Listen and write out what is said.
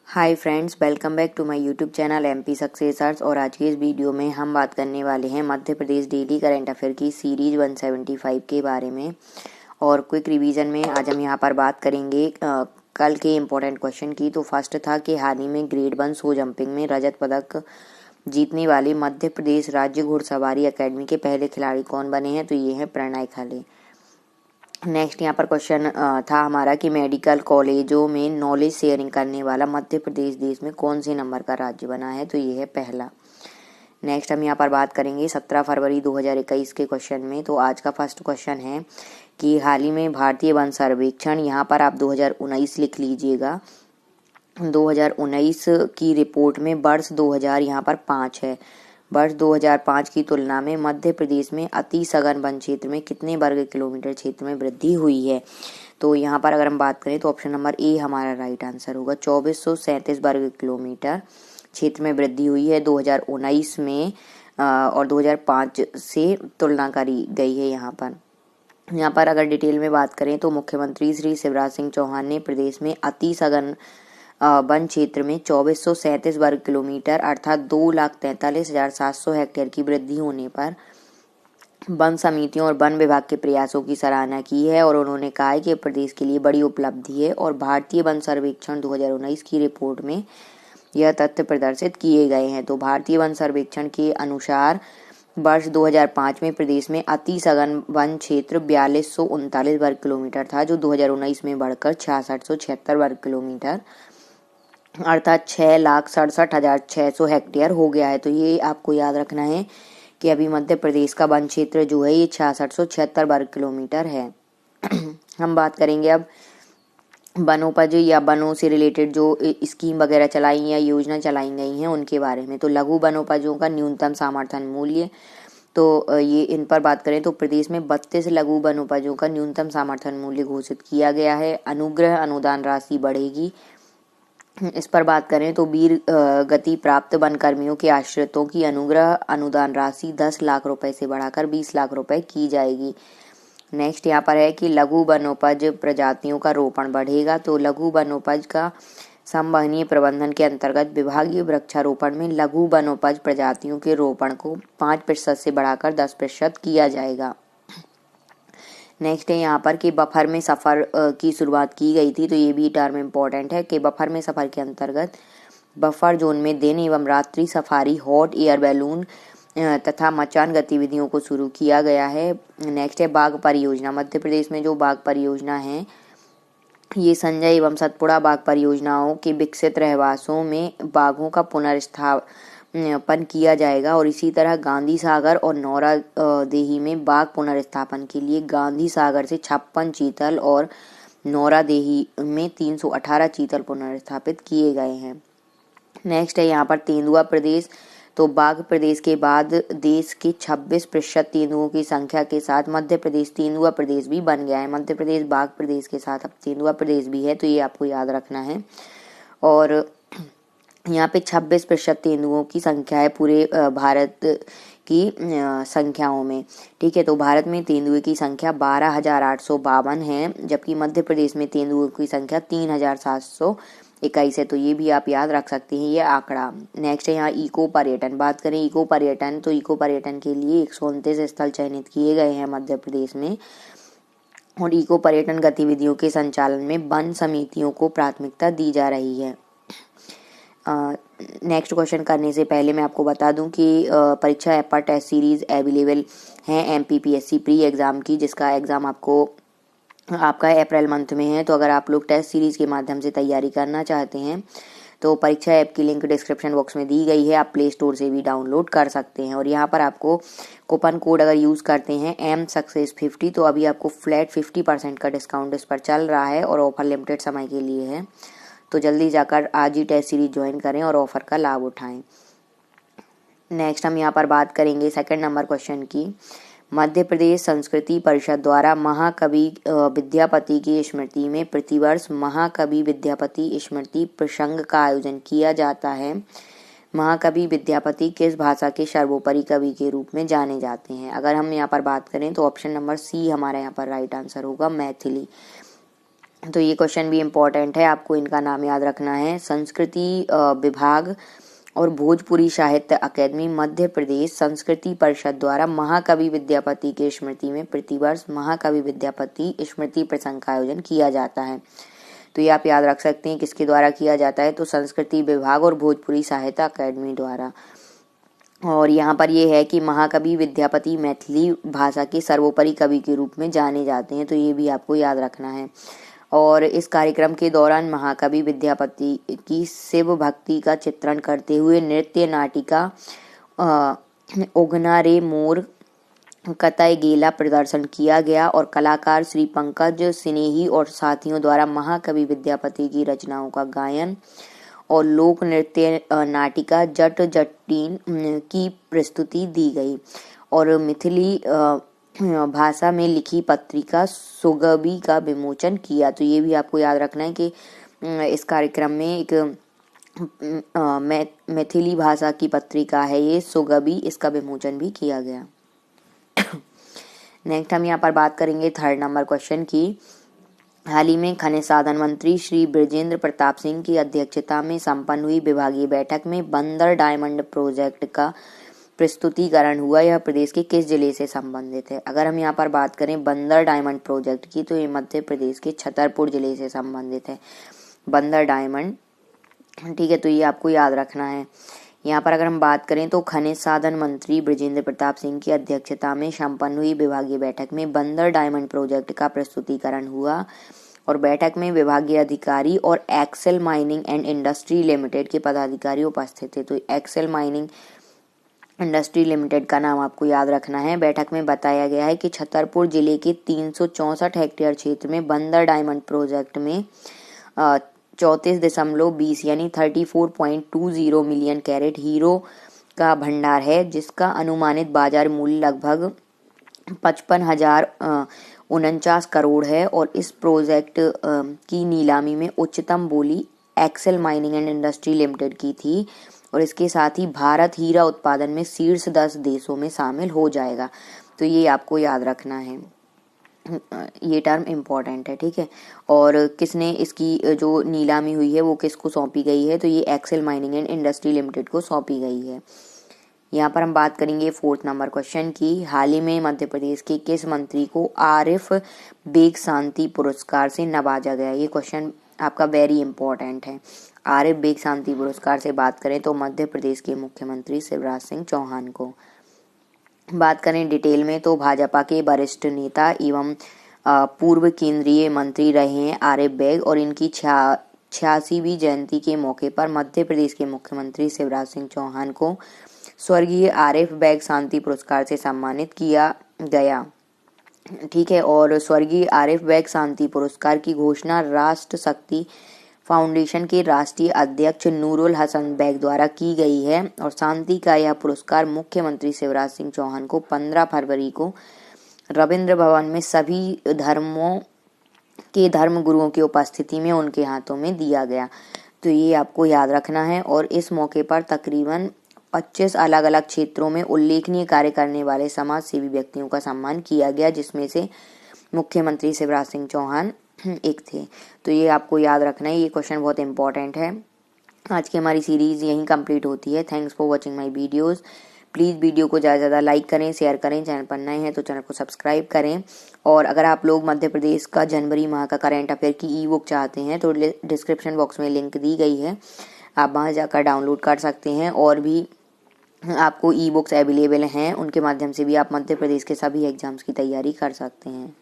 Hi friends, welcome back to my YouTube channel MP successors. और आज के इस वीडियो में हम बात करने वाले हैं Madhya Pradesh daily current affair की सीरीज 175 के बारे में। और क्विक रिवीजन में आज हम यहां पर बात करेंगे कल के इम्पोर्टेंट क्वेश्चन की। तो फर्स्ट था कि हाल ही में ग्रेड 1 शो जंपिंग में रजत पदक जीतने वाले मध्य प्रदेश राज्य घुड़सवारी अकेडमी के पहले खिलाड़ी कौन बने हैं। तो ये हैं प्रणय खाले। नेक्स्ट यहाँ पर क्वेश्चन था हमारा कि मेडिकल कॉलेजों में नॉलेज शेयरिंग करने वाला मध्य प्रदेश देश में कौन से नंबर का राज्य बना है। तो ये है पहला। नेक्स्ट हम यहाँ पर बात करेंगे 17 फरवरी 2021 के क्वेश्चन में। तो आज का फर्स्ट क्वेश्चन है कि हाल ही में भारतीय वन सर्वेक्षण, यहाँ पर आप 2019 लिख लीजिएगा, 2019 की रिपोर्ट में वर्ष 2000 यहाँ पर 5 है। वर्ष 2005 की तुलना में मध्य प्रदेश में अति सघन वन क्षेत्र में कितने वर्ग किलोमीटर क्षेत्र में वृद्धि हुई है। तो यहाँ पर अगर हम बात करें तो ऑप्शन नंबर ए हमारा राइट आंसर होगा। 2437 वर्ग किलोमीटर क्षेत्र में वृद्धि हुई है 2019 में और 2005 से तुलना करी गई है। यहाँ पर अगर डिटेल में बात करें तो मुख्यमंत्री श्री शिवराज सिंह चौहान ने प्रदेश में अति सघन वन क्षेत्र में 2437 वर्ग किलोमीटर अर्थात 2,43,700 हेक्टेयर की वृद्धि होने पर वन समितियों और वन विभाग के प्रयासों की सराहना की है। और उन्होंने कहा है कि प्रदेश के लिए बड़ी उपलब्धि है और भारतीय वन सर्वेक्षण 2019 की रिपोर्ट में यह तथ्य प्रदर्शित किए गए हैं। तो भारतीय वन सर्वेक्षण के अनुसार वर्ष 2005 में प्रदेश में अति सघन वन क्षेत्र 4239 वर्ग किलोमीटर था, जो 2019 में बढ़कर 6676 वर्ग किलोमीटर अर्थात 6,67,600 हेक्टेयर हो गया है। तो ये आपको याद रखना है कि अभी मध्य प्रदेश का वन क्षेत्र जो है ये 6676 वर्ग किलोमीटर है। हम बात करेंगे अब वनोपज या वनों से रिलेटेड जो स्कीम वगैरह चलाई या योजना चलाई गई हैं उनके बारे में। तो लघु वनोपजों का न्यूनतम समर्थन मूल्य, तो ये इन पर बात करें तो प्रदेश में 32 लघु वनोपजों का न्यूनतम समर्थन मूल्य घोषित किया गया है। अनुग्रह अनुदान राशि बढ़ेगी। इस पर बात करें तो वीर गति प्राप्त वन कर्मियों के आश्रितों की अनुग्रह अनुदान राशि 10 लाख रुपए से बढ़ाकर 20 लाख रुपए की जाएगी। नेक्स्ट यहाँ पर है कि लघु वनोपज प्रजातियों का रोपण बढ़ेगा। तो लघु वनोपज का संवहनीय प्रबंधन के अंतर्गत विभागीय वृक्षारोपण में लघु वनोपज प्रजातियों के रोपण को 5% से बढ़ाकर 10% किया जाएगा। नेक्स्ट है यहाँ पर कि बफर में सफ़र की शुरुआत की गई थी। तो ये भी टर्म इम्पोर्टेंट है कि बफर में सफ़र के अंतर्गत बफर जोन में दिन एवं रात्रि सफारी, हॉट एयर बैलून तथा मचान गतिविधियों को शुरू किया गया है। नेक्स्ट है बाघ परियोजना। मध्य प्रदेश में जो बाघ परियोजना है ये संजय एवं सतपुड़ा बाघ परियोजनाओं के विकसित रहवासों में बाघों का पुनर्स्थापन किया जाएगा। और इसी तरह गांधी सागर और नौरा देही में बाघ पुनर्स्थापन के लिए गांधी सागर से 56 चीतल और नौरा देही में 318 चीतल पुनर्स्थापित किए गए हैं। नेक्स्ट है यहाँ पर तेंदुआ प्रदेश। तो बाघ प्रदेश के बाद देश के 26% तेंदुओं की संख्या के साथ मध्य प्रदेश तेंदुआ प्रदेश भी बन गया है। मध्य प्रदेश बाघ प्रदेश के साथ अब तेंदुआ प्रदेश भी है, तो ये आपको याद रखना है। और यहाँ पे 26% तेंदुओं की संख्या है पूरे भारत की संख्याओं में। ठीक है, तो भारत में तेंदुए की संख्या 12,852 है, जबकि मध्य प्रदेश में तेंदुओं की संख्या 3,721 है। तो ये भी आप याद रख सकते हैं ये आंकड़ा। नेक्स्ट है यहाँ इको पर्यटन। बात करें इको पर्यटन, तो इको पर्यटन के लिए 129 स्थल चयनित किए गए हैं मध्य प्रदेश में। और इको पर्यटन गतिविधियों के संचालन में वन समितियों को प्राथमिकता दी जा रही है। नेक्स्ट क्वेश्चन करने से पहले मैं आपको बता दूं कि परीक्षा ऐप पर टेस्ट सीरीज अवेलेबल है एमपीपीएससी प्री एग्ज़ाम की, जिसका एग्ज़ाम आपका अप्रैल मंथ में है। तो अगर आप लोग टेस्ट सीरीज के माध्यम से तैयारी करना चाहते हैं तो परीक्षा ऐप की लिंक डिस्क्रिप्शन बॉक्स में दी गई है, आप प्ले स्टोर से भी डाउनलोड कर सकते हैं। और यहाँ पर आपको कूपन कोड अगर यूज़ करते हैं MSUCCESS50 तो अभी आपको फ्लैट 50% का डिस्काउंट इस पर चल रहा है और ऑफर लिमिटेड समय के लिए है। तो जल्दी जाकर आज ही टेस्ट सीरीज ज्वाइन करें और ऑफर का लाभ उठाएं। नेक्स्ट हम यहाँ पर बात करेंगे सेकंड नंबर क्वेश्चन की। मध्य प्रदेश संस्कृति परिषद द्वारा महाकवि विद्यापति की स्मृति में प्रतिवर्ष महाकवि विद्यापति स्मृति प्रसंग का आयोजन किया जाता है। महाकवि विद्यापति किस भाषा के सर्वोपरि कवि के रूप में जाने जाते हैं। अगर हम यहाँ पर बात करें तो ऑप्शन नंबर सी हमारा यहाँ पर राइट आंसर होगा, मैथिली। तो ये क्वेश्चन भी इम्पोर्टेंट है, आपको इनका नाम याद रखना है। संस्कृति विभाग और भोजपुरी साहित्य अकादमी मध्य प्रदेश संस्कृति परिषद द्वारा महाकवि विद्यापति की स्मृति में प्रतिवर्ष महाकवि विद्यापति स्मृति प्रसंग का आयोजन किया जाता है। तो ये आप याद रख सकते हैं किसके द्वारा किया जाता है, तो संस्कृति विभाग और भोजपुरी साहित्य अकादमी द्वारा। और यहाँ पर ये है कि महाकवि विद्यापति मैथिली भाषा के सर्वोपरि कवि के रूप में जाने जाते हैं, तो ये भी आपको याद रखना है। और इस कार्यक्रम के दौरान महाकवि विद्यापति की शिव भक्ति का चित्रण करते हुए नृत्य नाटिका उगना रे मोर कतई गेला प्रदर्शन किया गया और कलाकार श्री पंकज स्नेही और साथियों द्वारा महाकवि विद्यापति की रचनाओं का गायन और लोक नृत्य नाटिका जट जटिन की प्रस्तुति दी गई और मिथिली भाषा में लिखी पत्रिका सुगबी का विमोचन किया। तो ये भी आपको याद रखना है कि इस कार्यक्रम में एक मैथिली भाषा की पत्रिका है ये सुगबी, इसका विमोचन भी किया गया। नेक्स्ट हम यहाँ पर बात करेंगे 3rd नंबर क्वेश्चन की। हाल ही में खनिज साधन मंत्री श्री बृजेंद्र प्रताप सिंह की अध्यक्षता में संपन्न हुई विभागीय बैठक में बंदर डायमंड प्रोजेक्ट का प्रस्तुतिकरण हुआ। यह प्रदेश के किस जिले से संबंधित है? अगर हम यहाँ पर बात करें बंदर डायमंड प्रोजेक्ट की, तो ये मध्य प्रदेश के छतरपुर जिले से संबंधित है, बंदर डायमंड। ठीक है, तो ये आपको याद रखना है। यहाँ पर अगर हम बात करें तो खनिज साधन मंत्री बृजेंद्र प्रताप सिंह की अध्यक्षता में संपन्न हुई विभागीय बैठक में बंदर डायमंड प्रोजेक्ट का प्रस्तुतिकरण हुआ और बैठक में विभागीय अधिकारी और Excel Mining and Industry Limited के पदाधिकारी उपस्थित थे। तो एक्सेल माइनिंग इंडस्ट्री लिमिटेड का नाम आपको याद रखना है। बैठक में बताया गया है कि छतरपुर जिले के 364 हेक्टेयर क्षेत्र में बंदर डायमंड प्रोजेक्ट में 34.20 यानी 34.20 मिलियन कैरेट हीरो का भंडार है, जिसका अनुमानित बाजार मूल्य लगभग 55,049 करोड़ है और इस प्रोजेक्ट की नीलामी में उच्चतम बोली Excel Mining and Industry Limited की थी और इसके साथ ही भारत हीरा उत्पादन में शीर्ष 10 देशों में शामिल हो जाएगा। तो ये आपको याद रखना है, ये टर्म इम्पोर्टेंट है। ठीक है, और किसने इसकी जो नीलामी हुई है वो किसको सौंपी गई है, तो ये Excel Mining and Industry Limited को सौंपी गई है। यहाँ पर हम बात करेंगे 4th नंबर क्वेश्चन की। हाल ही में मध्य प्रदेश के किस मंत्री को आरिफ बेग शांति पुरस्कार से नवाजा गया? ये क्वेश्चन आपका वेरी इंपॉर्टेंट है। आरिफ बेग शांति पुरस्कार से बात करें तो मध्य प्रदेश के मुख्यमंत्री शिवराज सिंह चौहान को। बात करें डिटेल में तो भाजपा के वरिष्ठ नेता एवं पूर्व केंद्रीय मंत्री रहे हैं आरिफ बेग और इनकी 86वीं जयंती के मौके पर मध्य प्रदेश के मुख्यमंत्री शिवराज सिंह चौहान को स्वर्गीय आरिफ बेग शांति पुरस्कार से सम्मानित किया गया। ठीक है, और स्वर्गीय आरिफ बेग शांति पुरस्कार की घोषणा राष्ट्र शक्ति फाउंडेशन के राष्ट्रीय अध्यक्ष नूरुल हसन बेग द्वारा की गई है और शांति का यह पुरस्कार मुख्यमंत्री शिवराज सिंह चौहान को 15 फरवरी को रविंद्र भवन में सभी धर्मों के धर्म गुरुओं की उपस्थिति में उनके हाथों में दिया गया। तो ये आपको याद रखना है और इस मौके पर तकरीबन 25 अलग अलग क्षेत्रों में उल्लेखनीय कार्य करने वाले समाज सेवी व्यक्तियों का सम्मान किया गया, जिसमें से मुख्यमंत्री शिवराज सिंह चौहान एक थे। तो ये आपको याद रखना है, ये क्वेश्चन बहुत इंपॉर्टेंट है। आज की हमारी सीरीज यहीं कंप्लीट होती है। Thanks for watching my videos. Please video को ज़्यादा से ज़्यादा लाइक करें, शेयर करें। चैनल पर नए हैं तो चैनल को सब्सक्राइब करें और अगर आप लोग मध्य प्रदेश का जनवरी माह का करंट अफेयर की ई बुक चाहते हैं तो डिस्क्रिप्शन बॉक्स में लिंक दी गई है, आप वहाँ जाकर डाउनलोड कर सकते हैं और भी आपको ई बुक्स अवेलेबल हैं, उनके माध्यम से भी आप मध्य प्रदेश के सभी एग्जाम्स की तैयारी कर सकते हैं।